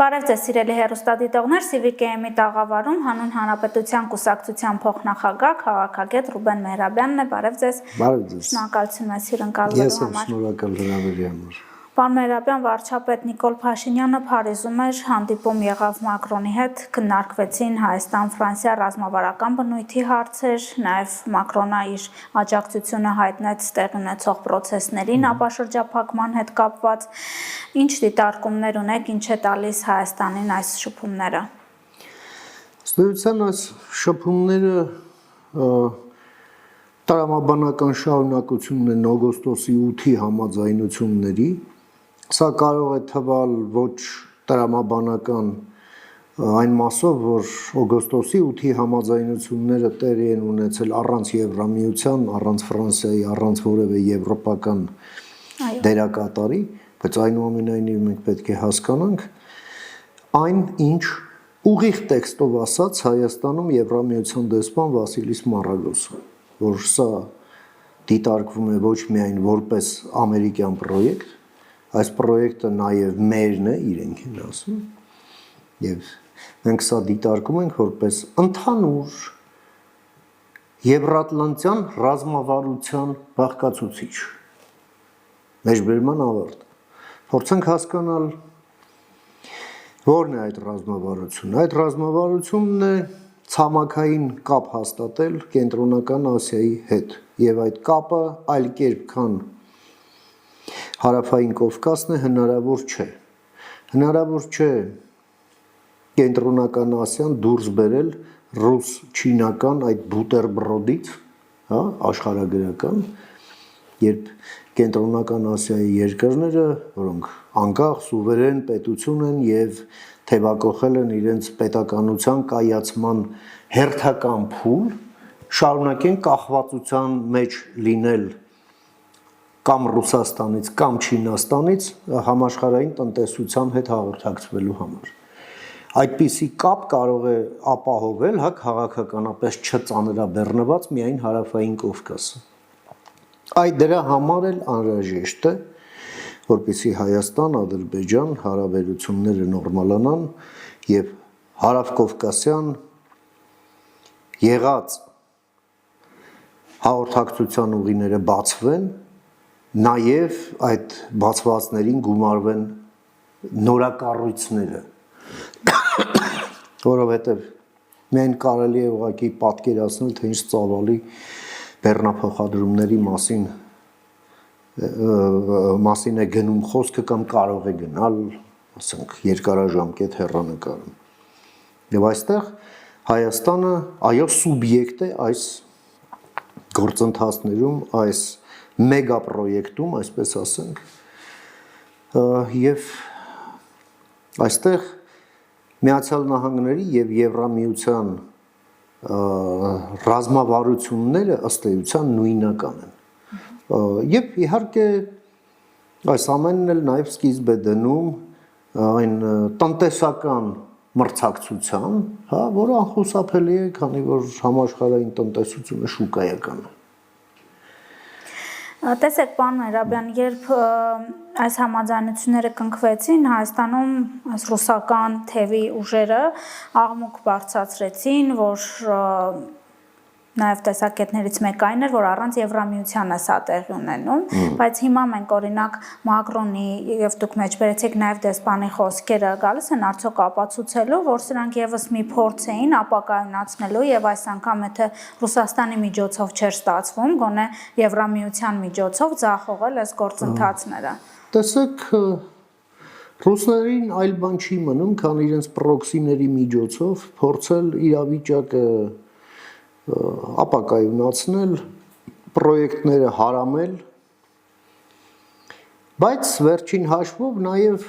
Բարև ձեզ սիրելի հեռուստադիտողներ, Civic-ի տաղավարում հանուն Հանրապետության կուսակցության փոխնախագահ քաղաքագետ Ռուբեն Մեհրաբյանն է, բարև ձեզ։ Բարև ձեզ։ Շնորհակալություն մեզ հյուրընկալվելու Ես եմ շնորհակալ հրավերի համար։ Պարոն Մեհրաբյան, վարչապետ Նիկոլ Փաշինյանը Փարիզում էր, հանդիպում եղավ Մակրոնի հետ, քննարկվեցին Հայաստան-Ֆրանսիա ռազմավարական բնույթի հարցեր, նաև Մակրոնը իր աջակցությունը հայտնեց տեղի ունեցող պրոցեսներին ապաշրջափակման հետ կապված։ Ինչ դիտարկումներ ունեք, ինչ է տալիս Հայաստանին այս շփումները։ Ըստ այս շփումները տրամաբանական շարունակությունն են օգոստոսի 8-ի համաձայնությունների, սա կարող է թվալ ոչ տրամաբանական այն մասով, որ օգոստոսի 8-ի համաձայնությունները տեղի են ունեցել առանց Եվրամիության, առանց Ֆրանսիայի, առանց որևէ եվրոպական դերակատարի, բայց այնուամենայնիվ մենք պետք է հասկանանք այն, ինչ ուղիղ տեքստով ասած Հայաստանում Եվրամիության դեսպան Վասիլիս Մարագոսը, որ սա դիտարկվում է ոչ միայն որպես ամերիկյան պրոյեկտ, այս պրոյեկտը նաև մերն է, իրենք են ասում, եւ մենք սա դիտարկում ենք որպես ընդհանուր եվրատլանտյան ռազմավարության բաղկացուցիչ։ Մեջբերման ավարտ։ Փորձենք հասկանալ որն է այդ ռազմավարությունը։ Այդ ռազմավարությունն է ցամաքային կապ հաստատել Կենտրոնական Ասիայի հետ եւ այդ կապը այլ կերպ քան Հարավային Կովկասն է հնարավոր չէ։ Հնարավոր չէ Կենտրոնական Ասիան դուրս բերել ռուս-չինական այդ բուտերբրոդից, հա, աշխարհագրական, երբ Կենտրոնական Ասիայի երկրները, որոնք անկախ սուվերեն պետություն են եւ թևակողել են իրենց պետականության կայացման հերթական փուլ, շարունակեն կախվածության մեջ լինել կամ Ռուսաստանից, կամ Չինաստանից համաշխարհային տնտեսության հետ հաղորդակցվելու համար։ Այդպիսի կապ կարող է ապահովել, հա, քաղաքականապես չծանրաբեռնված միայն Հարավային Կովկասը։ Այդ դրա համար էլ անհրաժեշտ է, որպեսզի Հայաստան, Ադրբեջան հարաբերությունները նորմալանան եւ հարավկովկասյան եղած հաղորդակցության ուղիները բացվեն, նաև այդ բացվածներին գումարվեն նորակառույցները, որովհետև միայն կարելի է ուղղակի պատկերացնել, թե ինչ ծավալի բեռնափոխադրումների մասին է գնում խոսքը կամ կարող է գնալ, ասենք, երկարաժամկետ հեռանկարում։ Եվ այստեղ Հայաստանը այո սուբյեկտ է այս գործընթացներում, այս մեգապրոյեկտում, այսպես ասենք, եւ այստեղ Միացյալ Նահանգների եւ Եվրամիության ռազմավարությունները ըստ էության նույնական են։ Եվ իհարկե այս ամենն էլ նաեւ սկիզբ է դնում այն տնտեսական մրցակցության, հա, որը անխուսափելի է, քանի որ համաշխարհային տնտեսությունը շուկայական է։ Տեսեք, պարոն Մեհրաբյան, երբ այս համաձայնությունները կնքվեցին, Հայաստանում այս ռուսական թևի ուժերը աղմուկ բարձրացրեցին, որ նաև տեսակետներից մեկը այն էր, որ առանց Եվրամիության է սա տեղի ունենում, բայց հիմա մենք օրինակ Մակրոնի եւ դուք մեջբերեցիք նաև դեսպանի խոսքերը գալիս են արդյոք ապացուցելու, որ սրանք եւս մի փորձ էին ապակայունացնելու եւ այս անգամ եթե Ռուսաստանի միջոցով չէր ստացվում, գոնե Եվրամիության միջոցով ձախողել այս գործընթացները։ Տեսեք, ռուսներին այլ բան չի մնում, քան իրենց պրոքսիների միջոցով փորձել իրավիճակը ապակայունացնել, պրոյեկտները հարամել, բայց վերջին հաշվով նաև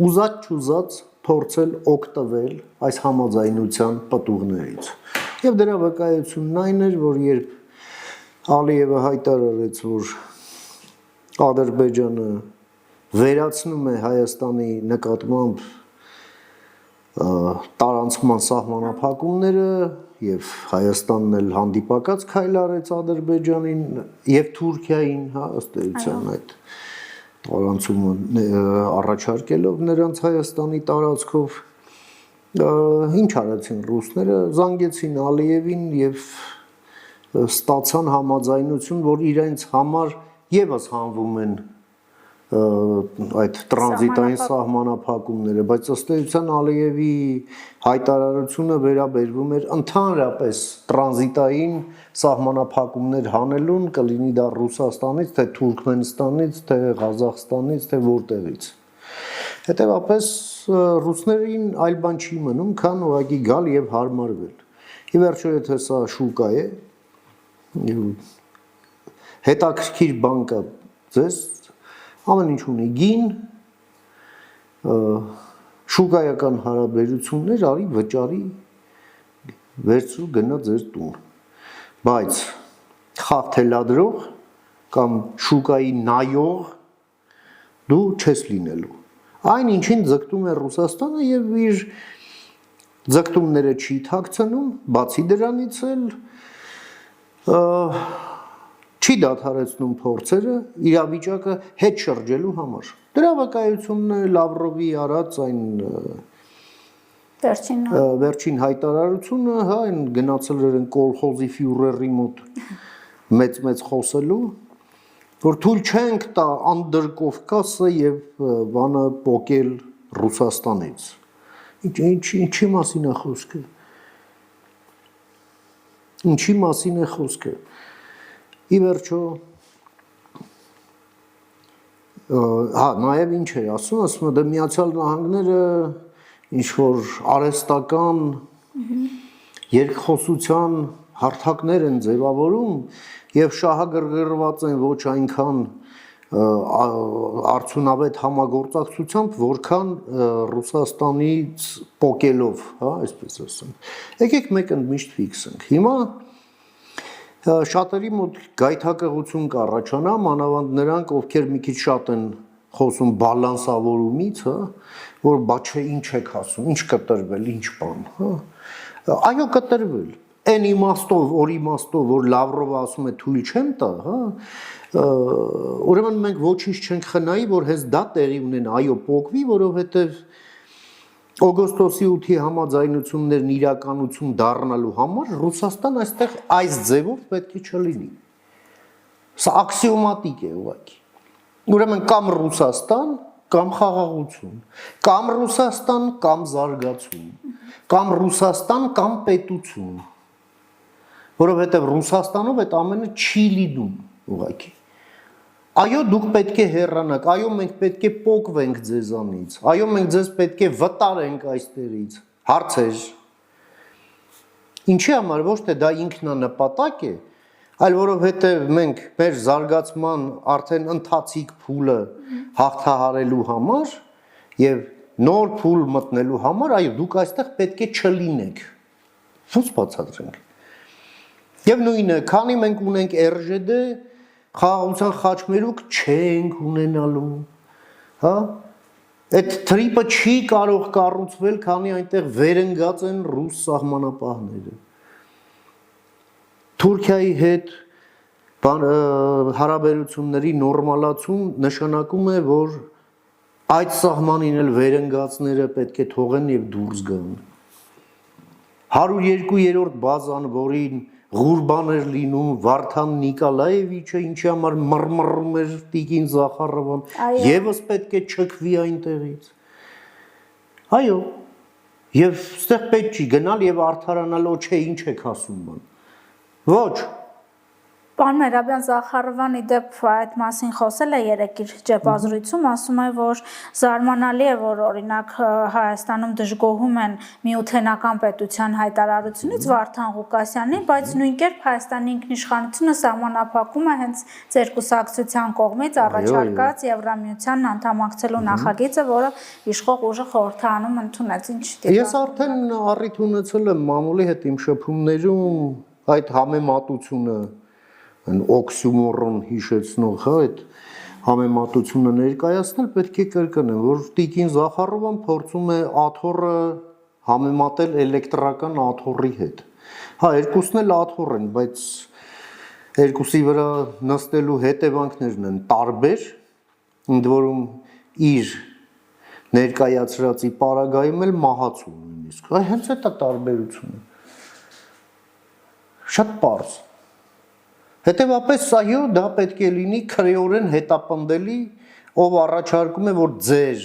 ուզած-չուզած փորձել օգտվել այս համաձայնության պտուղներից։ Եվ դրա վկայությունն այն էր, որ երբ Ալիևը հայտարարեց, որ Ադրբեջանը վերացնում է Հայաստանի նկատմամբ տարանցման սահմանափակումները եւ Հայաստանն էլ հանդիպակաց քայլ արեց Ադրբեջանին եւ Թուրքիային, հա, ըստ էության այդ տարանցումը առաջարկելով նրանց Հայաստանի տարածքով ինչ արեցին ռուսները, զանգեցին Ալիևին եւ ստացան համաձայնություն, որ իրենց համար եւս հանվում են այդ տրանզիտային սահմանափակումները, բայց ըստ էության Ալիևի հայտարարությունը վերաբերվում էր ընդհանրապես տրանզիտային սահմանափակումներ հանելուն, կլինի դա Ռուսաստանից, թե Թուրքմենստանից, թե Ղազախստանից, թե որտեղից։ Հետևաբար ռուսներին այլ բան չի մնում, քան ուղղակի գալ եւ հարմարվել։ Ի վերջո եթե սա շուկա է, հետաքրքիր բան կա ձեզ ամեն ինչ ունի գին, շուկայական հարաբերություններ արի վճարի վերցրու գնա ձեր տուն, բայց խաղ թելադրող կամ շուկայի նայող դու չես լինելու։ Այն ինչին ձգտում է Ռուսաստանը եւ իր ձգտումները չի թաքցնում, բացի դրանից էլ չի դադարեցնում փորձերը իրավիճակը հետ շրջելու համար։ Դրա վկայությունն է Լավրովի արած այն վերջին հայտարարությունը, հա, այն գնացել էր կոլխոզի ֆյուրերի մոտ մեծ խոսելու, որ թույլ չենք տա Անդրկովկասը եւ բանը պոկել Ռուսաստանից։ Ինչի մասին է խոսքը։ Ինչի մասին է խոսքը։ Ի վերջո հա նաև ինչ է ասում դե Միացյալ Նահանգները ինչ որ արհեստական երկխոսության հարթակներ են ձևավորում եւ շահագրգռված են ոչ այնքան արդյունավետ համագործակցությամբ, որքան Ռուսաստանից պոկելով, հա, այսպես ասեմ։ Եկեք մեկ ընդմիշտ ֆիքսենք։ Հիմա շատերի մոտ գայթակղություն կառաջանա, մանավանդ նրանք, ովքեր մի քիչ շատ են խոսում բալանսավորումից, հա, որ բա չէ ինչ եք ասում, ինչ կտրվել, ինչ բան, հա։ Այո, կտրվել։ Այն իմաստով, որ Լավրովը ասում է թույլ չեմ տա, հա, ուրեմն մենք ոչինչ չենք խնայի, որ հենց դա տեղի ունեն, այո, պոկվի, որովհետև օգոստոսի 8-ի համաձայնություններն իրականություն դառնալու համար Ռուսաստան այստեղ այս ձևով պետք է չլինի։ Սա աքսիոմատիկ է ուղղակի։ Ուրեմն կամ Ռուսաստան, կամ խաղաղություն, կամ Ռուսաստան, կամ զարգացում, կամ Ռուսաստան, կամ պետություն, որովհետև Ռուսաստանով այդ ամենը չի լինում ուղղակի։ Այո, դուք պետք է հեռանաք, այո, մենք պետք է պոկվենք ձեզանից, այո, մենք ձեզ պետք է վտարենք այստեղից, հարցեր։ Ինչի համար ոչ թե դա ինքնանպատակ է, այլ որովհետև մենք մեր զարգացման արդեն ընթացիկ փուլը հաղթահարելու համար եւ նոր փուլ մտնելու համար, այո, դուք այստեղ պետք է չլինեք։ Ոնց բացատրենք։ Եվ նույնը, քանի մենք ունենք RЖD, խաղաղության խաչմերուկ չենք ունենալու, հա։ Այդ թրիպը չի կարող կառուցվել, քանի այնտեղ վերընկած են ռուս սահմանապահները։ Թուրքիայի հետ հարաբերությունների նորմալացում նշանակում է, որ այդ սահմանին էլ վերընկածները պետք է թողեն եւ դուրս գան։ 102-րդ բազան, որին Ղուրբան էր լինում Վարդան Նիկոլաևիչը, ինչի համար մռմռում էր Տիկին Զախարովան, եւս պետք է չքվի այնտեղից։ Այո, եւ ստեղ պետք չի գնալ եւ արդարանալ, չէ, ինչ եք ասում բան։ Ոչ։ Պարոն Մերաբյան, Զախարովան իդեպ այդ մասին խոսել է երեկ իր ճեպազրույցում, ասում է, որ զարմանալի է, որ օրինակ Հայաստանում դժգոհում են միութենական պետության հայտարարությունից Վարդան Ղուկասյանի, բայց նույն կերպ Հայաստանի ինքնիշխանությունը սահմանափակում է հենց ձեր կուսակցության կողմից առաջարկած Եվրամիությանն անդամակցելու նախագիծը, որը իշխող ուժը խորհրդարանում ընդունեց։ Ինչ դիտարկում։ Ես արդեն առիթ ունեցել եմ մամուլի հետ իմ շփումներում այդ համեմատությունը այն օքսիմորոն հիշեցնող, հա, այդ համեմատությունը ներկայացնել պետք է կրկնեմ, որ Տիկին Զախարովան փորձում է աթոռը համեմատել էլեկտրական աթոռի հետ։ Հա, երկուսն էլ աթոռ են, բայց երկուսի վրա նստելու հետևանքներն են տարբեր, ընդ որում իր ներկայացրածի պարագայում էլ մահացու նույնիսկ։ Այ հենց այդ է տարբերությունը։ Շատ պարզ։ Հետևաբար սա դա պետք է լինի քրեորեն հետապնդելի, ով առաջարկում է, որ ձեր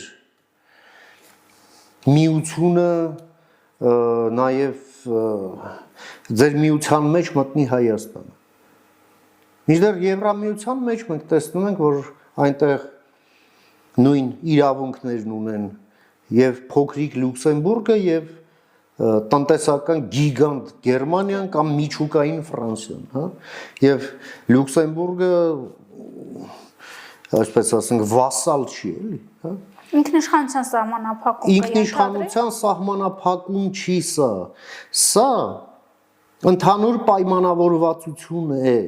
միությունը նաև ձեր միության մեջ մտնի Հայաստանը։ Մինչդեռ Եվրամիության մեջ մենք տեսնում ենք, որ այնտեղ նույն իրավունքներն ունեն եւ փոքրիկ Լյուքսեմբուրգը եւ տնտեսական գիգանտ Գերմանիան կամ միջուկային Ֆրանսիան, հա, եւ Լյուքսեմբուրգը այսպես ասենք վասալ չի, էլի, հա։ Ինքնիշխանության սահմանափակում Ինքնիշխանության սահմանափակում չի սա։ Սա ընդհանուր պայմանավորվածություն է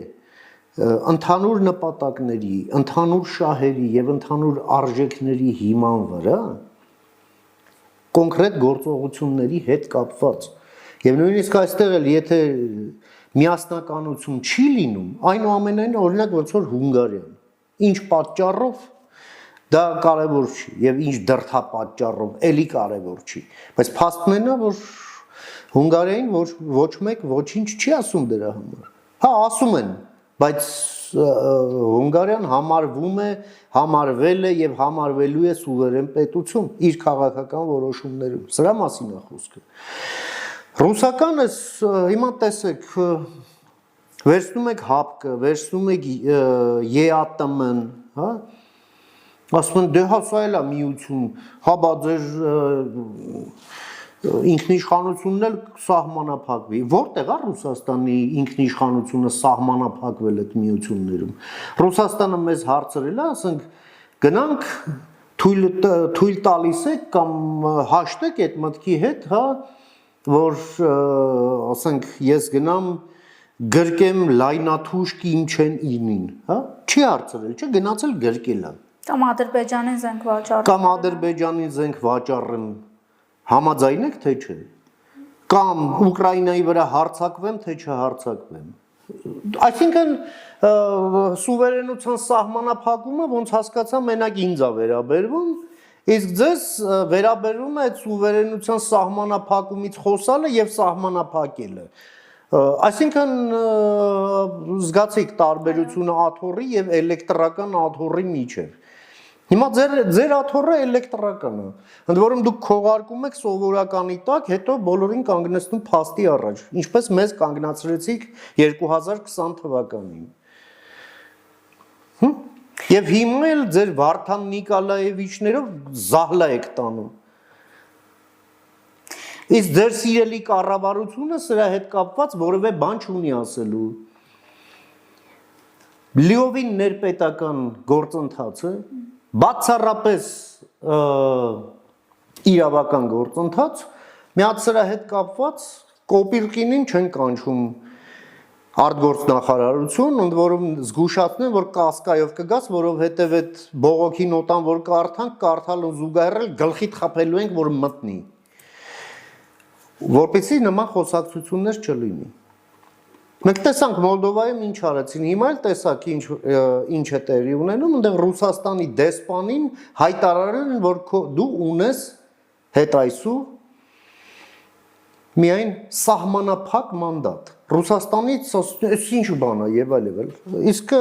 ընդհանուր նպատակների, ընդհանուր շահերի եւ ընդհանուր արժեքների հիման վրա կոնկրետ գործողությունների հետ կապված։ Եվ նույնիսկ այստեղ էլ եթե միասնականություն չի լինում, այնուամենայնիվ օրինակ ոնց որ Հունգարիան, ինչ պատճառով դա կարևոր չի եւ ինչ դրդապատճառով էլի կարևոր չի, բայց փաստն է նա, որ Հունգարիային ոչ մեկ ոչինչ չի ասում դրա համար։ Հա, ասում են, բայց Հունգարիան համարվել է եւ համարվելու է սուվերեն պետություն իր քաղաքական որոշումներում։ Սրա մասին է խոսքը։ Ռուսականը հիմա տեսեք, վերցնում եք ՀԱՊԿ, վերցնում եք ԵԱՏՄ-ն, հա, ասում են դե հա սա էլ է միություն, հա բա ձեր ինքնիշխանությունն էլ սահմանափակվի։ Որտեղ է Ռուսաստանի ինքնիշխանությունը սահմանափակվել այդ միություններում։ Ռուսաստանը մեզ հարցրել է, ասենք գնանք թույլ տալիս եք կամ հաշտեք այդ մտքի հետ, հա, որ ասենք ես գնամ գրկեմ լայնաթուշ իմ չեն ինին, հա, չի հարցրել, չէ, գնացել գրկել է։ Կամ Ադրբեջանին զենք վաճառել։ Կամ Ադրբեջանին զենք վաճառեմ, համաձայն եք թե չէ։ Կամ Ուկրաինայի վրա հարձակվեմ, թե չհարձակվեմ։ Այսինքն սուվերենության սահմանափակումը ոնց հասկացա մենակ ինձ է վերաբերվում, իսկ ձեզ վերաբերվում է այդ սուվերենության սահմանափակումից խոսալը եւ սահմանափակելը։ Այսինքն զգացիք տարբերությունը աթոռի եւ էլեկտրական աթոռի միջեւ։ Հիմա ձեր աթոռը էլեկտրական է։ Ընդ որում դուք քողարկում եք սովորականի տակ, հետո բոլորին կանգնեցնում փաստի առաջ, ինչպես մեզ կանգնացրեցիք 2020 թվականին։ Եվ հիմա էլ ձեր Վարդան Նիկոլաևիչներով զահլա եք տանում։ Իսկ ձեր սիրելի կառավարությունը սրա հետ կապված որևէ բան չունի ասելու։ Լիովին ներպետական գործընթացը բացառապես իրավական գործընթաց, միած սրա հետ կապված կոպիրկինին չեն կանչում արտգործնախարարություն, ընդ որում զգուշացնեմ, որ կասկայով կգաս, որովհետև այդ բողոքի նոտան, որ կարդանք, կարդալուն զուգահեռել գլխիդ խփելու ենք, որ մտնի։ Որպեսզի նման խոսակցություններ չլինի։ Մենք տեսանք Մոլդովայում ինչ արեցին, հիմա էլ տեսակ ինչ է տեղի ունենում, այնտեղ Ռուսաստանի դեսպանին հայտարարել են, որ դու ունես հետայսու միայն սահմանափակ մանդատ։ Ռուսաստանից ինչ բան է եւ այլն։ Իսկ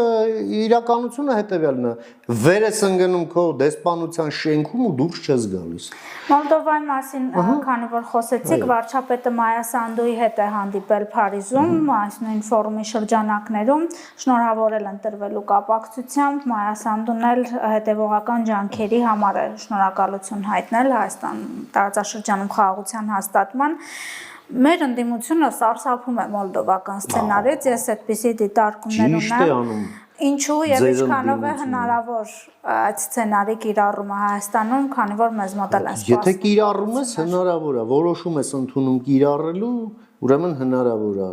իրականությունը հետեւյալն է. վեր ես ընկնում քո դեսպանության շենքում ու դուրս չես գալիս։ Մոլդովայի մասին, քանի որ խոսեցիք, վարչապետը Մայա Սանդուի հետ է հանդիպել Փարիզում, այս նույն ֆորումի շրջանակներում, շնորհավորել ընտրվելու կապակցությամբ, Մայա Սանդուն էլ հետևողական ջանքերի համար է շնորհակալություն հայտնել Հայաստան տարածաշրջանում խաղաղության հաստատման։ Մեր ընդդիմությունը սարսափում է մոլդովական սցենարից, ես այդպիսի դիտարկումներ ունեմ։ Ինչու եւ ինչքանով է հնարավոր այդ սցենարի կիրառումը Հայաստանում, քանի որ մեզ մոտ էլ է սպասվում։ Եթե կիրառում ես, հնարավոր է, որոշում ես ընդունում կիրառելու, ուրեմն հնարավոր է։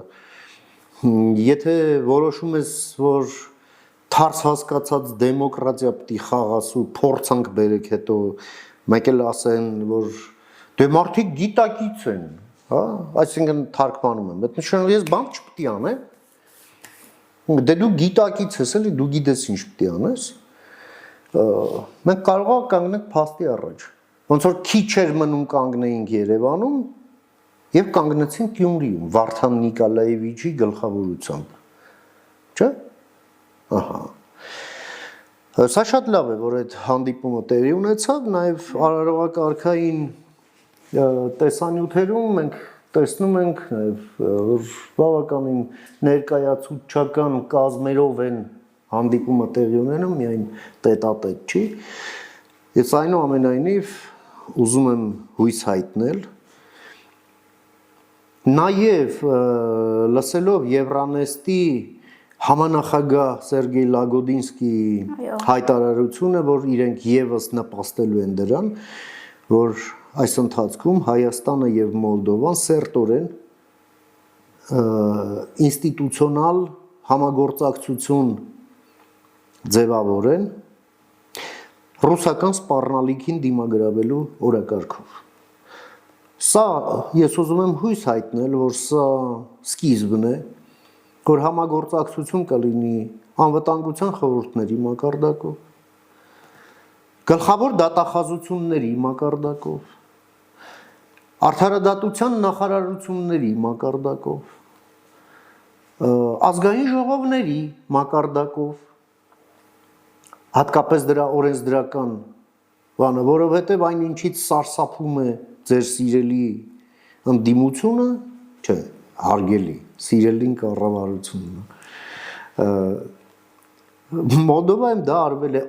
Եթե որոշում ես, որ թարս հասկացած դեմոկրատիա պիտի խաղաս ու փորձանք բերեք, հետո մեկ էլ ասեն, որ դե մարդիկ գիտակից են, հա, այսինքն թարգմանում եմ, այդ նշանակում ես բան չպիտի անեմ։ Դե դու գիտակից ես, էլի դու գիտես ինչ պիտի անես։ մենք կարող ենք կանգնենք փաստի առաջ։ Ոնց որ քիչ էր մնում կանգնեինք Երևանում եւ կանգնեցինք Գյումրիում Վարդան Նիկոլաևիչի գլխավորությամբ։ Չէ՞։ Ահա։ Սա շատ լավ է, որ այդ հանդիպումը տեղի ունեցավ, նաև արարողակարգային տեսանյութերում մենք տեսնում ենք նաև որ բավականին ներկայացուցչական կազմերով են հանդիպումը տեղի ունենում, միայն տետատետ չի։ Ես այնուամենայնիվ ուզում եմ հույս հայտնել, նաև լսելով Եվրանեստի Համանախագահ Սերգեյ Լագոդինսկի հայտարարությունը, որ իրենք եւս նպաստելու են դրան, որ այս ընթացքում Հայաստանը եւ Մոլդովան սերտորեն ինստիտուցիոնալ համագործակցություն ձևավորեն ռուսական սպառնալիքին դիմագրավելու օրակարգով։ Սա ես ուզում եմ հույս հայտնել, որ սա սկիզբն է, որ համագործակցություն կլինի անվտանգության խորհուրդների մակարդակով, գլխավոր դատախազությունների մակարդակով, արդարադատության նախարարությունների մակարդակով, ազգային ժողովների մակարդակով, հատկապես դրա օրենսդրական բանը, որովհետև այն ինչից սարսափում է ձեր սիրելի ընդդիմությունը, չէ, հարգելի սիրելին կառավարությունն Մոլդովայում դա արվել է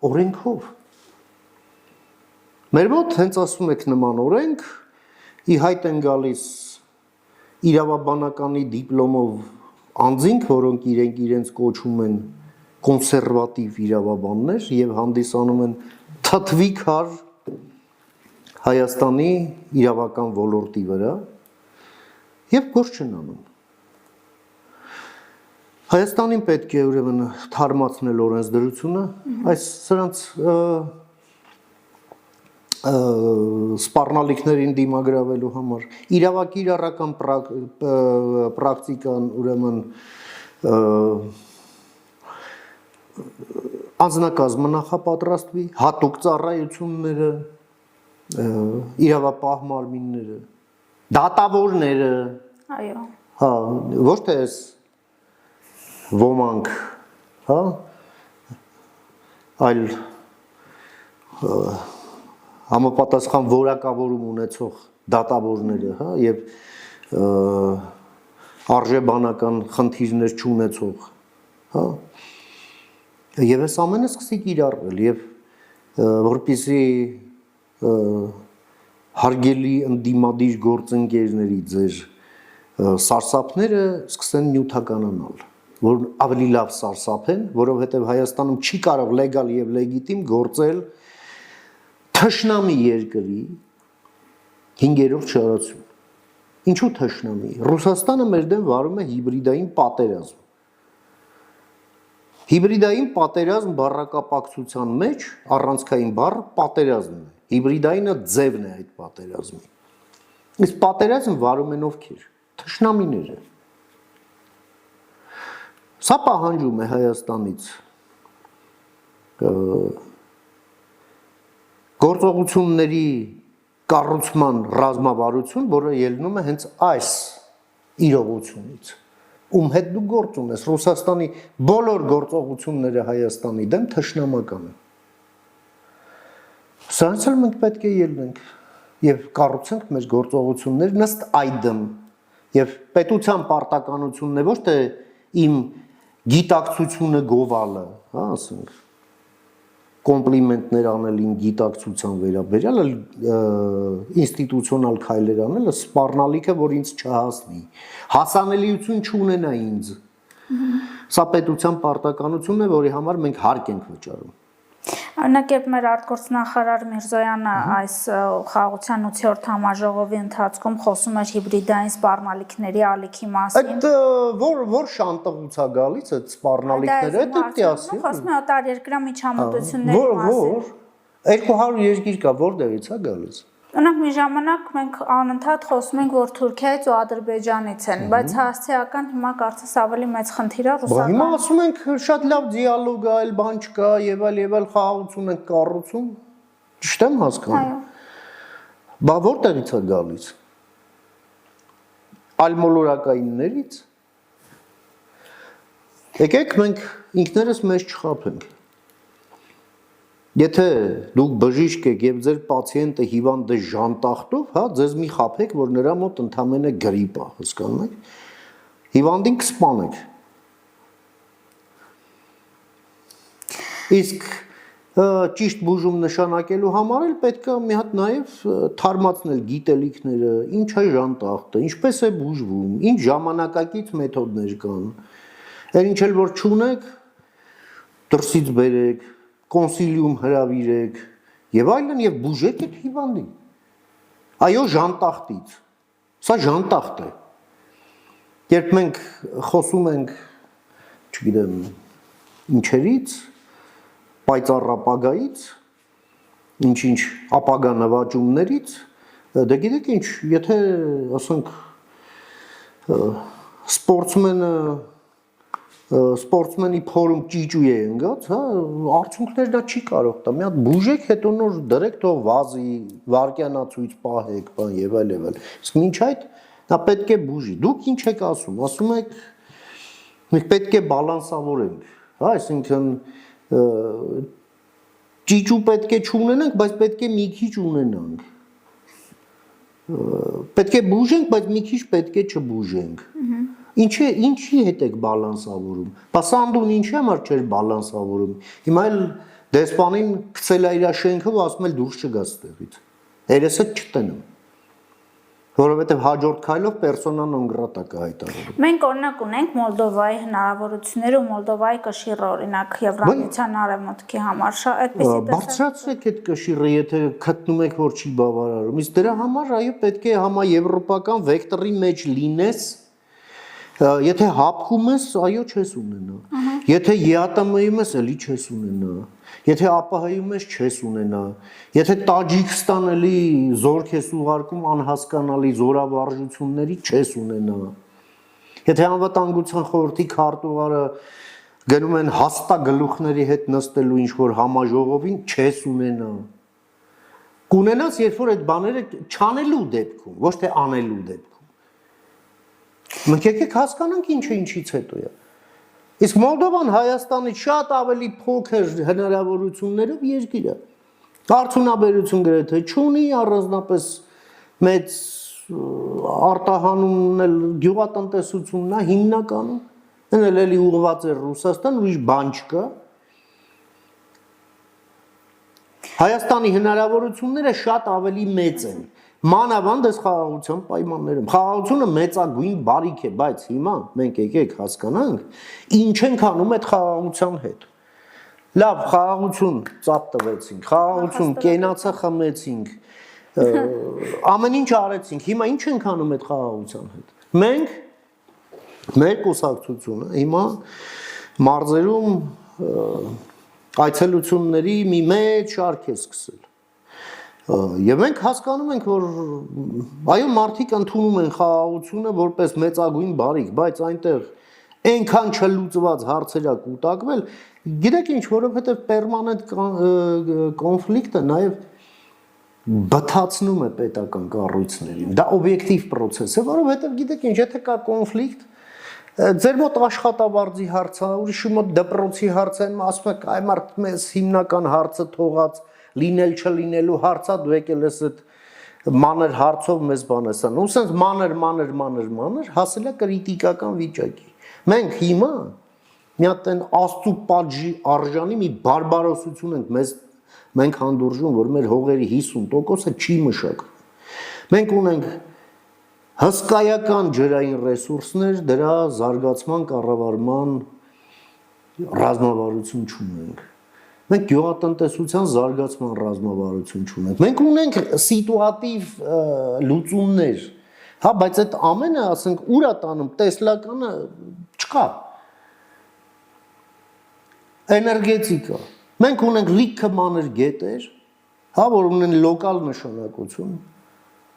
օրենքով։ Մեր մոտ հենց ասում եք նման օրենք, ի հայտ են գալիս իրավաբանականի դիպլոմով անձինք, որոնք իրենց կոչում են կոնսերվատիվ իրավաբաններ եւ հանդիսանում են թթվիկար Հայաստանի իրավական ոլորտի վրա եւ գործ չեն անում։ Հայաստանին պետք է ուրեմն թարմացնել օրենսդրությունը, այս սրանց սպառնալիքներին դիմագրավելու համար, իրավակիրառական պրակտիկան ուրեմն անձնակազմը նախապատրաստվի, հատուկ ծառայությունները, իրավապահ մարմինները, դատավորները, այո, հա, ոչ թե էս ոմանք, հա, այլ համապատասխան որակավորում ունեցող դատավորները, հա, եւ արժեբանական խնդիրներ չունեցող, հա, եւ այս ամենը սկսի կիրառվել եւ որպեսզի հարգելի ընդդիմադիր գործընկերների ձեր սարսափները սկսեն նյութականանալ, որ ավելի լավ սարսափեն, որովհետև Հայաստանում չի կարող լեգալ եւ լեգիտիմ գործել թշնամի երկրի 5-րդ շարացում։ Ինչու թշնամի։ Ռուսաստանը մեր դեմ վարում է հիբրիդային պատերազմ։ Հիբրիդային պատերազմ բառակապակցության մեջ առանցքային բառը պատերազմն է։ Հիբրիդայինը ձևն է այդ պատերազմի։ Իսկ պատերազմ վարում են ովքեր։ Թշնամիները։ Սա պահանջում է Հայաստանից գործողությունների կառուցման ռազմավարություն, որը ելնում է հենց այս իրողությունից։ Ում հետ դու գործ ունես, Ռուսաստանի բոլոր գործողությունները Հայաստանի դեմ թշնամական են։ Սրանց էլ մենք պետք է ելնենք եւ կառուցենք մեր գործողությունները նստ այդմ եւ պետության պարտականությունն է ոչ թե իմ գիտակցությունը գովալը, հա, ասենք կոմպլիմենտներ անել իմ գիտակցության վերաբերյալ, ինստիտուցիոնալ քայլեր անելը սպառնալիքը, որ ինձ չհասնի, հասանելիություն չունենա ինձ։ Սա պետության պարտականությունն է, որի համար մենք հարկ ենք վճարում։ Օրինակ, երբ մեր արտգործնախարար Միրզոյանը այս խաղաղության 8-րդ համաժողովի ընթացքում խոսում էր հիբրիդային սպառնալիքների ալիքի մասին։ Այդ որ շանտղուց է գալիս այդ սպառնալիքները, դա դիտի ասի։ Խոսում է օտարերկրյա միջամտությունների մասին։ Որ 200 երկիր կա, որտեղից է գալիս։ Օրինակ մի ժամանակ մենք անընդհատ խոսում ենք, որ Թուրքիայից ու Ադրբեջանից են, բայց հասցեական հիմա կարծես ավելի մեծ խնդիր է ռուսական։ Հիմա ասում ենք շատ լավ դիալոգ է, այլ բան չկա, եւ այլ խաղաղություն ենք կառուցում։ Ճիշտ եմ հասկանում։ Այո։ Բա որտեղից է գալիս։ Այլմոլորակայիններից։ Եկեք մենք ինքներս մեզ չխաբենք։ Եթե դուք բժիշկ եք եւ ձեր պացիենտը հիվանդ է ժանտախտով, հա, ձեզ մի խաբեք, որ նրա մոտ ընդամենը գրիպ է, հասկանում եք։ Հիվանդին կսպանեք։ Իսկ ճիշտ բուժում նշանակելու համար էլ պետք է մի հատ նաեւ թարմացնել գիտելիքները, ինչ է ժանտախտը, ինչպես է բուժվում, ինչ ժամանակակից մեթոդներ կան։ Այն ինչ էլ որ չունեք, դրսից բերեք, կոնսիլիում հրավիրեք եւ այլն եւ բուժեք այդ հիվանդին։ Այո, ժանտախտից։ Սա ժանտախտ է։ Երբ մենք խոսում ենք, չգիտեմ, ինչերից, պայծառ ապագայից, ինչ-ինչ ապագա նվաճումներից, դե գիտեք ինչ, եթե ասենք սպորտսմենի փորում ճիճու է ընկած, հա, արդյունքներ դա չի կարող տա։ Մի հատ բուժեք, հետո նոր դրեք թող վազի, վարկյանացույց պահեք, բան եւ այլ եւ այլ։ Իսկ մինչ այդ դա պետք է բուժի։ Դուք ինչ եք ասում եք մենք պետք է բալանսավորենք, հա, այսինքն ճիճու պետք է չունենանք, բայց պետք է մի քիչ ունենանք։ Պետք է բուժենք, բայց մի քիչ պետք է չբուժենք։ Ինչի հետ եք բալանսավորում։ Պասանդուն ինչի համար չէր բալանսավորում։ Հիմա էլ դեսպանին գցել է իր շենքով, ասում էլ դուրս չգաս տեղից։ Երեսը չտնեմ։ Որովհետև հաջորդ քայլով պերսոնա նոն գրատա կհայտարարվի։ Մենք օրինակ ունենք Մոլդովայի հնարավորությունները ու Մոլդովայի կշիռը օրինակ Եվրամիության արևմուտքի համար, այդպեսի բարձրացրեք այդ կշիռը, եթե գտնում եք որ չի բավարարում։ Իսկ դրա համար այո պետք է համաեվրոպական վեկտորի մեջ լինես։ Եթե հապկում ես, այո չես ունենա։ Եթե ԵԱՏՄ-ում ես, էլի չես ունենա։ Եթե ԱՊՀ-ում ես, չես ունենա։ Եթե Տաջիկստան էլի զորք ես ուղարկում անհասկանալի զորավարժությունների, չես ունենա։ Եթե անվտանգության խորհրդի քարտուղարը գնում են հաստագլուխների հետ նստելու ինչ-որ համաժողովին, չես ունենա։ Կունենաս, երբ որ այդ բաները չանելու դեպքում, ոչ թե անելու դեպքում։ Մենք եկեք հասկանանք ինչը ինչից հետո է։ Իսկ Մոլդովան Հայաստանից շատ ավելի փոքր հնարավորություններով երկիր է։ Արդյունաբերություն գրեթե չունի, առանձնապես մեծ արտահանումն էլ գյուղատնտեսությունն է հիմնականում։ Այն էլի ուղղված է Ռուսաստան, ուրիշ բան չկա։ Հայաստանի հնարավորությունները շատ ավելի մեծ են։ Մանավանդ այս խաղաղության պայմաններում։ Խաղաղությունը մեծագույն բարիք է, բայց հիմա մենք եկեք հասկանանք, ինչ ենք անում այդ խաղաղության հետ։ Լավ, խաղաղություն ծափ տվեցինք, խաղաղություն կենացը խմեցինք, ամեն ինչ արեցինք։ Հիմա ինչ ենք անում այդ խաղաղության հետ։ Մենք մեր կուսակցությունը հիմա մարզերում այցելությունների մի մեծ շարք է սկսել։ Եվ մենք հասկանում ենք, որ այո մարդիկ ընդունում են խաղաղությունը որպես մեծագույն բարիք, բայց այնտեղ այնքան չլուծված հարցեր ա կուտակվել, գիտեք ինչ, որովհետև պերմանենտ կոնֆլիկտը նաև բթացնում է պետական կառույցներին։ Դա օբյեկտիվ պրոցես է, որովհետև գիտեք ինչ, եթե կա կոնֆլիկտ, ձեր մոտ աշխատավարձի հարց է, ուրիշի մոտ դպրոցի հարց է, ասում եք, այ մարդ մեզ հիմնական հարցը թողած լինել չլինելու հարցա դու եկել ես այդ մանր հարցով մեզ բան ես անում։ Ուսենց մանր հասել է կրիտիկական վիճակի։ Մենք հիմա մի հատ այն աստծու պատժի արժանի մի բարբարոսություն ենք մենք հանդուրժում, որ մեր հողերի 50%-ը չի մշակվում։ Մենք ունենք հսկայական ջրային ռեսուրսներ, դրա զարգացման կառավարման ռազմավարություն չունենք։ Մենք գյուղատնտեսության զարգացման ռազմավարություն չունենք։ Մենք ունենք սիտուատիվ լուծումներ, հա, բայց այդ ամենը, ասենք, ուր է տանում, տեսլականը չկա։ Էներգետիկա։ Մենք ունենք լիքը մանր գետեր, հա, որ ունեն լոկալ նշանակություն,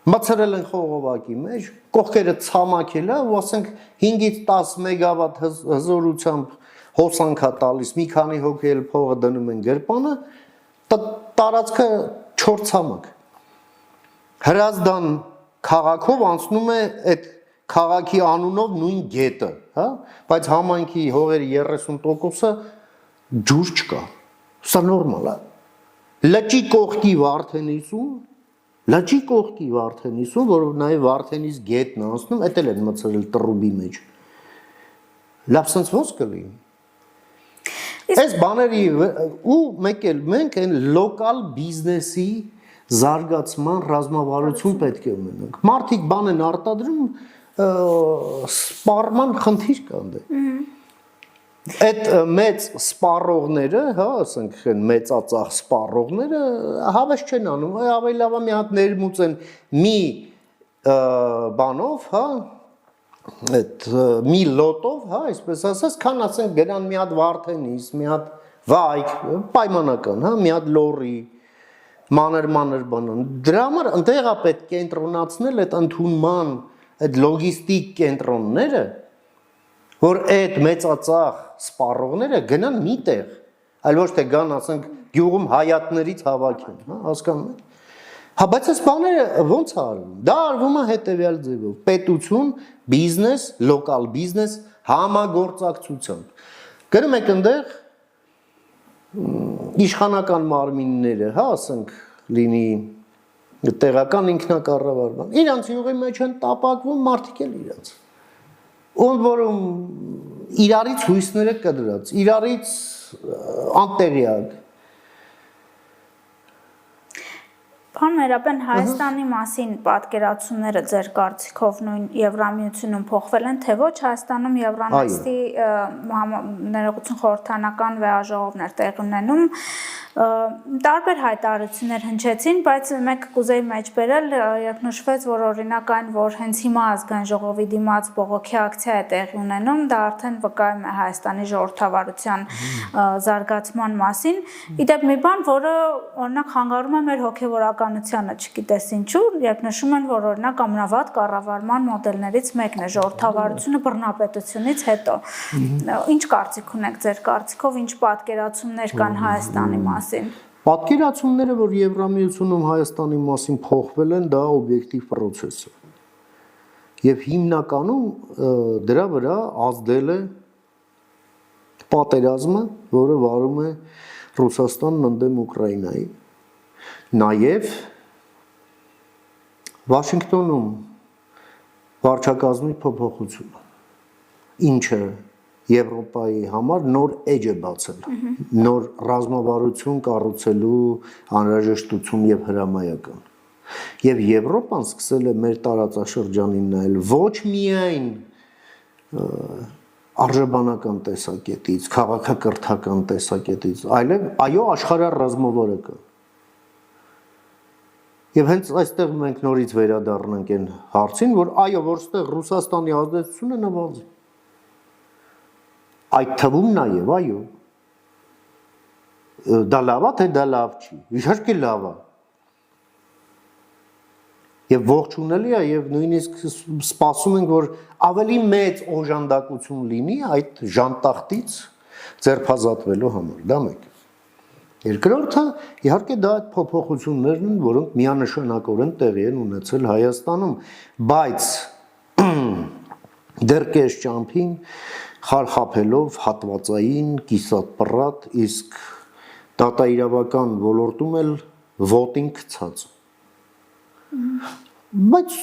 մցրել են խողովակի մեջ, կողքերը ցամաքել է, ու ասենք 5-ից 10 մեգավատ հզորությամբ հոսանք է տալիս, մի քանի հոգի էլ փողը դնում են գրպանը, տարածքը 4 ցամաք։ Հրազդան քաղաքով անցնում է այդ քաղաքի անունով նույն գետը, հա, բայց համայնքի հողերի 30%-ը ջուր չկա։ Սա նորմալ է։ Լճի կողքի Վարդենիսում, որով նաև Վարդենիս գետն է անցնում, էդ էլ են մցրել տրուբի մեջ։ Լավ սենց ոնց կլինի։ Այս բաների ու մենք այն լոկալ բիզնեսի զարգացման ռազմավարություն պետք է ունենանք։ Մարդիկ բան են արտադրում, սպառման խնդիր կա դե։ Այդ մեծ սպառողները, հա, ասենք մեծածախ սպառողները հավես չեն անում, ավելի լավ է մի հատ ներմուծեն մի բանով, հա, այդ մի լոտով, հա, այսպես ասած, քան ասենք գնան մի հատ Վարդենիս, մի հատ Վայք, պայմանական, հա, մի հատ լորի, մանր բանան։ Դրա համար ընդեղ է պետք կենտրոնացնել այդ ընդունման, այդ լոգիստիկ կենտրոնները, որ այդ մեծածախ սպառողները գնան մի տեղ, այլ ոչ թե գան, ասենք, գյուղում հայատներից հավաքեն, հա, հասկանում եք։ Հա, բայց այս բաները ոնց է արվում։ Դա արվում է հետևյալ ձևով. պետություն, բիզնես, լոկալ բիզնես համագործակցությամբ։ Գրում եք այնտեղ իշխանական մարմինները, հա, ասենք, լինի տեղական ինքնակառավարման։ Իրանց յուղի մեջ են տապակվում, մարդիկ էլ իրանց։ Ոնց որում իրարից հույսները կդրած, իրարից անտեղյակ։ Պարոն Մերապեն, Հայաստանի մասին պատկերացումները ձեր կարծիքով նույն Եվրամիությունում փոխվել են, թե ոչ Հայաստանում Եվրանեստի ներողություն խորհրդանական վեաժողովներ տեղի ունենում, տարբեր հայտարարություններ հնչեցին, բայց մեկ կուզեի մեջբերել, երբ նշվեց, որ օրինակ այն, որ հենց հիմա ազգային ժողովի դիմաց բողոքի ակցիա է տեղի ունենում, դա արդեն վկայում է Հայաստանի ժողովրդավարության զարգացման մասին։ Իդեպ մի բան, որը օրինակ խանգարում է մեր հոգևորականությանը, չգիտես ինչու, երբ նշում են, որ օրինակ ամենավատ կառավարման մոդելներից մեկն է ժողովրդավարությունը բռնապետությունից հետո։ Ինչ կարծիք ունեք ձեր կարծիքով, ինչ պատկերացումներ կան Հայաստանի մասին։ Պատկերացումները, որ Եվրամիությունում Հայաստանի մասին փոխվել են, դա օբյեկտիվ process է։ Եվ հիմնականում դրա վրա ազդել է պատերազմը, որը վարում է Ռուսաստանն ընդդեմ Ուկրաինայի։ Նաև Վաշինգտոնում վարչակազմի փոփոխությունը, ինչը Եվրոպայի համար նոր էջ է բացել, նոր ռազմավարություն կառուցելու անհրաժեշտություն եւ հրամայական։ Եվ Եվրոպան սկսել է մեր տարածաշրջանին նայել ոչ միայն արժեբանական տեսակետից, քաղաքակրթական տեսակետից, այլև այո աշխարհառազմավարական։ Եվ հենց այստեղ մենք նորից վերադառնանք այն հարցին, որ այո, որ ստեղ Ռուսաստանի ազդեցությունը նվազի։ Այդ թվում նաև, այո, դա լավ է, թե դա լավ չի, իհարկե լավ է։ Եվ ողջունելի է, եւ նույնիսկ սպասում ենք, որ ավելի մեծ օժանդակություն լինի այդ ժանտախտից ձերբազատվելու համար, դա մեկ։ Երկրորդը, իհարկե դա այդ փոփոխություններն են, որոնք միանշանակորեն տեղի են ունեցել Հայաստանում, բայց դեռ կես ճամփին խարխափելով հատվածային, կիսատ-պռատ, իսկ դատաիրավական ոլորտում էլ ոտին գցած։ Բայց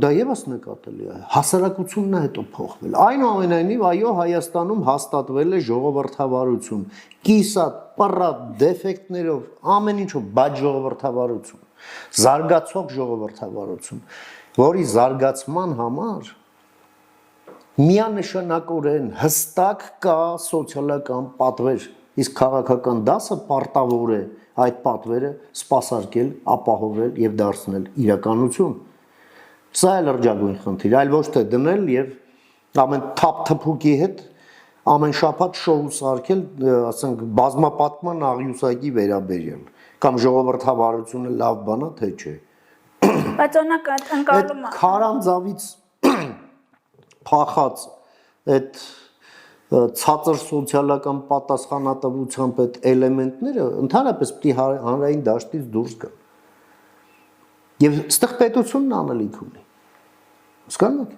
դա եւս նկատելի է, հասարակությունն է հետո փոխվել։ Այնուամենայնիվ, այո, Հայաստանում հաստատվել է ժողովրդավարություն, կիսատ-պռատ դեֆեկտներով, ամեն ինչով, բայց ժողովրդավարություն, զարգացող ժողովրդավարություն, որի զարգացման համար միանշանակորեն հստակ կա սոցիալական պատվեր, իսկ քաղաքական դասը պարտավոր է այդ պատվերը սպասարկել, ապահովել եւ դարձնել իրականություն։ Սա է լրջագույն խնդիր, այլ ոչ թե դնել եւ ամեն թափ-թփուկի հետ ամեն շաբաթ շոու սարքել, ասենք բազմապատման աղյուսակի վերաբերյալ։ կամ ժողովրդավարությունը լավ բան է, թե չէ։ Բայց օրինակ ընկալումը Քարանձավից փախած այդ ցածր սոցիալական պատասխանատվությամբ այդ էլեմենտները ընդհանրապես պիտի հանրային դաշտից դուրս գան։ Եվ այստեղ պետությունն անելիք ունի։ Հասկանու՞մ եք։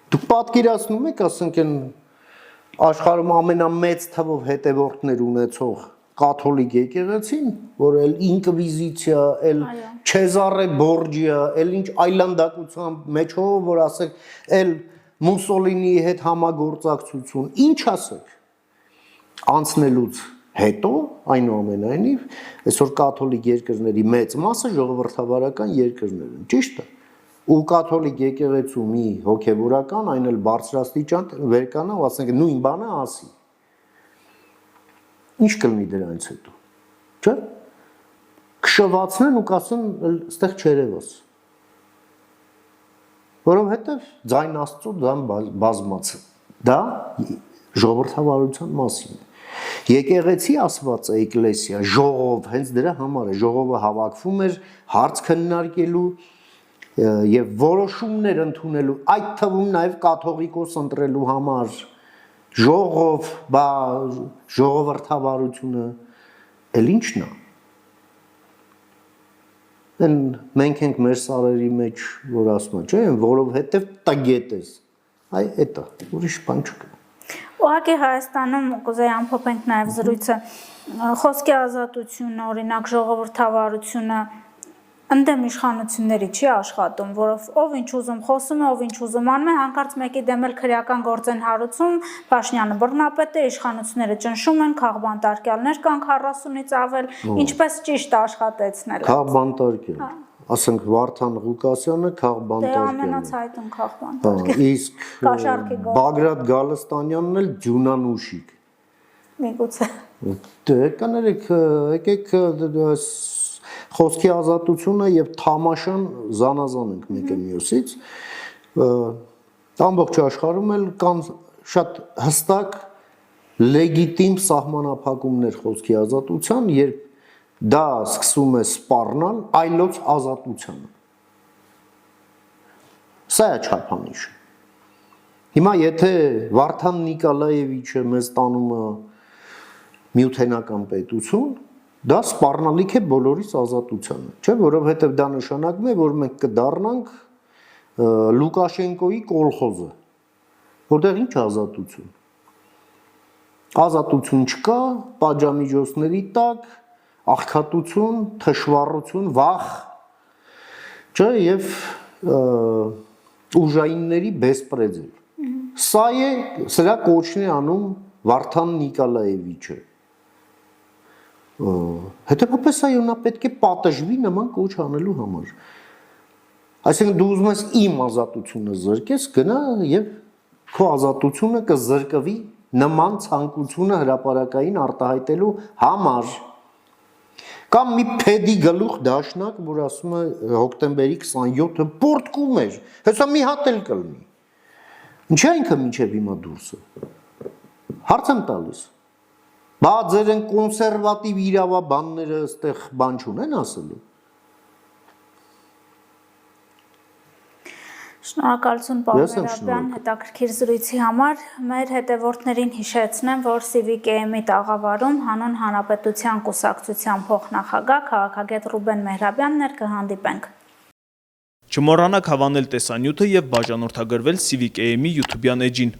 Դուք պատկերացնում եք, ասենք են աշխարհում ամենամեծ թվով հետևորդներ ունեցող կաթոլիկ եկեղեցին, որ էլ ինկվիզիցիա, էլ Չեզարե Բորջիա, էլ ինչ այլանդակությամբ մեջով, որ ասեք, էլ Մուսոլինիի հետ համագործակցություն, ինչ ասեք, անցնելուց հետո, այնուամենայնիվ, այսօր կաթոլիկ երկրների մեծ մասը ժողովրդավարական երկրներ են, ճիշտ է։ Ու կաթոլիկ եկեղեցու մի հոգևորական, այն էլ բարձրաստիճան վերկանա, ու ասենք նույն բանը ասի։ Ինչ կլինի դրանից հետո, չէ՞։ Կշվացնեն ու կասեն, այստեղ չերևաս։ Որովհետև ձայն Աստծո ձայն բազմաց։ Դա ժողովրդավարության մասին է։ Եկեղեցի ասված է էկլեսիա, ժողով, հենց դրա համար է, ժողովը հավաքվում էր հարց քննարկելու եւ որոշումներ ընդունելու, այդ թվում նաեւ կաթողիկոս ընտրելու համար, ժողով, բա ժողովրդավարությունը էլ ի՞նչն է։ Են մենք ենք մեր սարերի մեջ, որ ասում են, չէ՞, որովհետեւ տգետ ես։ Այ էտա, ուրիշ բան չկա։ Ուղղակի Հայաստանում կուզեի ամփոփենք նաև զրույցը խոսքի ազատությունը, օրինակ ժողովրդավարությունը ընդդեմ իշխանությունների չի աշխատում, որով ով ինչ ուզում խոսում է, ով ինչ ուզում անում է, հանկարծ մեկի դեմ էլ քրեական գործ են հարուցում, Փաշինյանը բռնապետ է, իշխանությունները ճնշում են, քաղբանտարկյալներ կան 40-ից ավել, ինչպես ճիշտ աշխատեցնել։ Քաղբանտարկյալ։ Ասենք Վարդան Ղուկասյանը քաղբանտարկյալ է։ Դե ամենացայտուն քաղբանտարկյալ։ Իսկ Բագրատ Գալստանյանն էլ Ջունանուշիկ։ Միգուցե։ Դե կներեք, եկեք խոսքի ազատությունը եւ թամաշան զանազան ենք մեկը մյուսից։ Ամբողջ աշխարհում էլ կան շատ հստակ լեգիտիմ սահմանափակումներ խոսքի ազատության, երբ դա սկսում է սպառնալ այլոց ազատությանը։ Սա է չափանիշը։ Հիմա եթե Վարդան Նիկոլաևիչը մեզ տանում է միութենական պետություն, դա սպառնալիք է բոլորիս ազատությանը, չէ՞, որովհետև դա նշանակում է, որ մենք կդառնանք Լուկաշենկոյի կոլխոզը, որտեղ ինչ ազատություն։ Ազատություն չկա, պատժամիջոցների տակ, աղքատություն, թշվառություն, վախ, չէ, եւ ուժայինների բեսպրեդել։ Սա է, սրա կոչն է անում Վարդան Նիկոլաևիչը։ Հետևաբար այո, նա պետք է պատժվի նման կոչ անելու համար։ Այսինքն դու ուզում ես իմ ազատությունը զրկես, գնա եւ քո ազատությունը կզրկվի նման ցանկությունը հրապարակային արտահայտելու համար։ Կամ մի փեդի գլուխ դաշնակ, որ ասում է հոկտեմբերի 27-ը պորտկում էր, հեսա մի հատ էլ կլինի։ Ինչի այնքը մինչև հիմա դուրսը։ Հարց եմ տալիս։ Բա ձեր են կոնսերվատիվ իրավաբանները այստեղ բան չունեն ասելու։ Շնորհակալություն պարոն Մերաբյան հետաքրքիր զրույցի համար։ Մեր հետևորդներին հիշեցնեմ, որ CVKM-ի տաղավարում հանուն Հանրապետության կուսակցության փոխնախագահ քաղաքագետ Ռուբեն Մեհրաբյանն էր, կհանդիպենք։ Չմոռանաք հավանել տեսանյութը եւ բաժանորդագրվել CVKM-ի YouTube-յան էջին։